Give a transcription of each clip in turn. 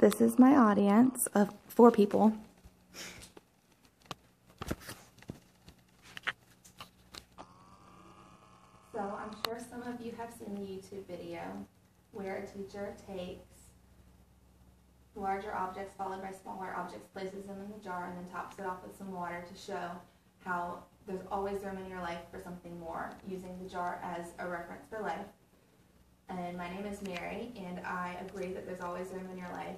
This is my audience of 4 people. So I'm sure some of you have seen the YouTube video where a teacher takes larger objects followed by smaller objects, places them in the jar, and then tops it off with some water to show how there's always room in your life for something more, using the jar as a reference for life. And my name is Mary, and I agree that there's always room in your life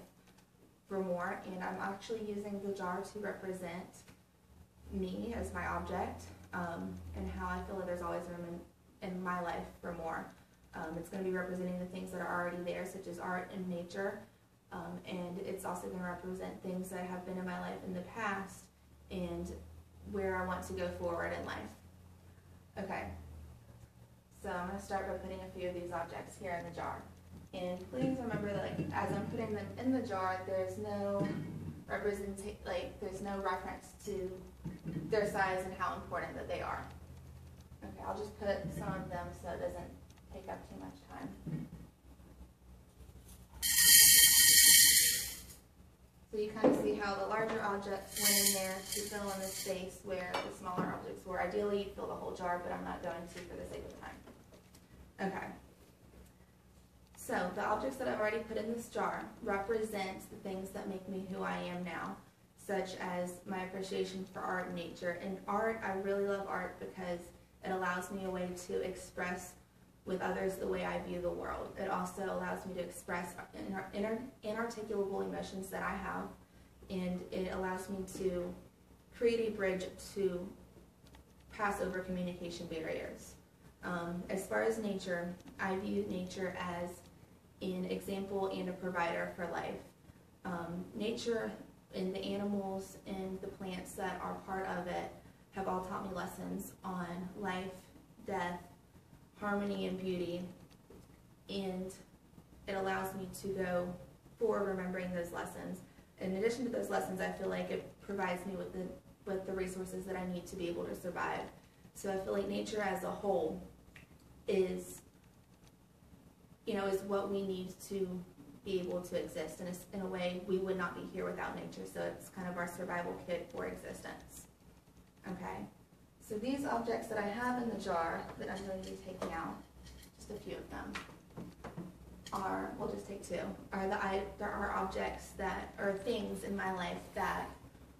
for more, and I'm actually using the jar to represent me as my object, and how I feel that there's always room in my life for more. It's going to be representing the things that are already there, such as art and nature, and it's also going to represent things that have been in my life in the past and where I want to go forward in life. Okay, so I'm going to start by putting a few of these objects here in the jar. And please remember that, like, as I'm putting them in the jar, there's no there's no reference to their size and how important that they are. Okay, I'll just put some of them so it doesn't take up too much time. So you kind of see how the larger objects went in there to fill in the space where the smaller objects were. Ideally, you'd fill the whole jar, but I'm not going to for the sake of time. Okay. So the objects that I've already put in this jar represent the things that make me who I am now, such as my appreciation for art and nature. And art, I really love art because it allows me a way to express with others the way I view the world. It also allows me to express inarticulable emotions that I have, and it allows me to create a bridge to pass over communication barriers. As far as nature, I view nature as an example and a provider for life. Nature and the animals and the plants that are part of it have all taught me lessons on life, death, harmony, and beauty, and it allows me to go forward remembering those lessons. In addition to those lessons, I feel like it provides me with the resources that I need to be able to survive. So I feel like nature as a whole is what we need to be able to exist. And in a way, we would not be here without nature. So it's kind of our survival kit for existence. Okay. So these objects that I have in the jar that I'm going to be taking out, just a few of them, we'll just take 2, there are objects that are things in my life that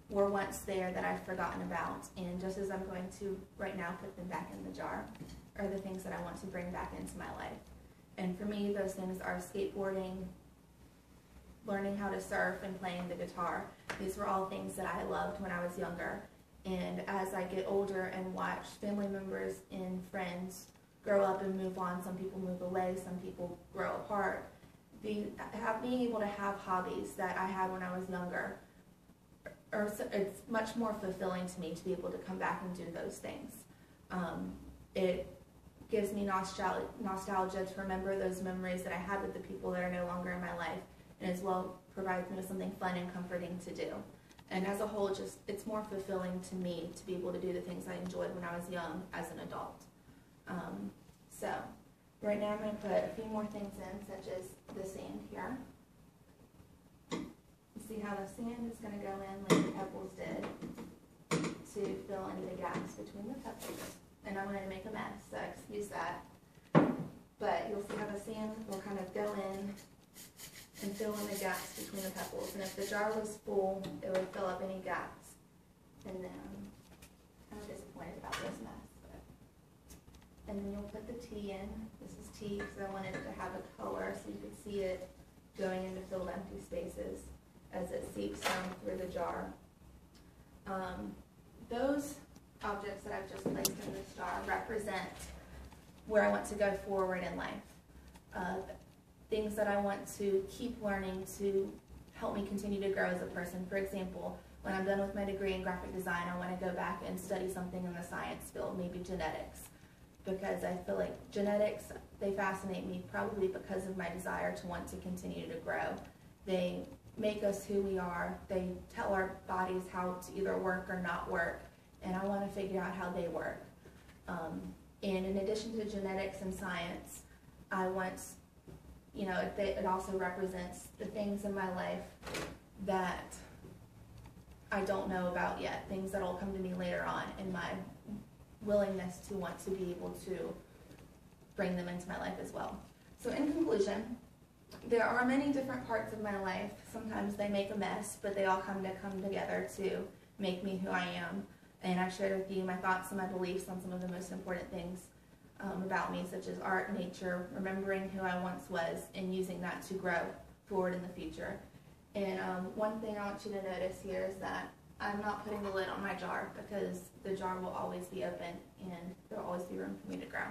were once there that I've forgotten about, and just as I'm going to right now put them back in the jar, are the things that I want to bring back into my life. And for me, those things are skateboarding, learning how to surf, and playing the guitar. These were all things that I loved when I was younger. And as I get older and watch family members and friends grow up and move on, some people move away, some people grow apart, being able to have hobbies that I had when I was younger, it's much more fulfilling to me to be able to come back and do those things. It gives me nostalgia to remember those memories that I had with the people that are no longer in my life, and as well provides me with something fun and comforting to do. And as a whole, it's more fulfilling to me to be able to do the things I enjoyed when I was young as an adult. So right now I'm going to put a few more things in, such as the sand here. You see how the sand is going to go in like the pebbles did to fill in the gaps between the pebbles. And I'm going to make a mess, so excuse that. But you'll see how the sand will kind of go in and fill in the gaps between the pebbles. And if the jar was full, it would fill up any gaps. And then, I'm disappointed about this mess. And then you'll put the tea in. This is tea because I wanted it to have a color so you could see it going into filled empty spaces as it seeps down through the jar. Those objects that I've just placed in this jar represent where I want to go forward in life. Things that I want to keep learning to help me continue to grow as a person. For example, when I'm done with my degree in graphic design, I want to go back and study something in the science field, maybe genetics, because I feel like genetics, they fascinate me probably because of my desire to want to continue to grow. They make us who we are. They tell our bodies how to either work or not work, and I want to figure out how they work. And in addition to genetics and science, I want you know, it also represents the things in my life that I don't know about yet, things that will come to me later on, and my willingness to want to be able to bring them into my life as well. So in conclusion, there are many different parts of my life. Sometimes they make a mess, but they all come together to make me who I am. And I've shared with you my thoughts and my beliefs on some of the most important things about me, such as art, nature, remembering who I once was, and using that to grow forward in the future. And one thing I want you to notice here is that I'm not putting the lid on my jar, because the jar will always be open and there will always be room for me to grow.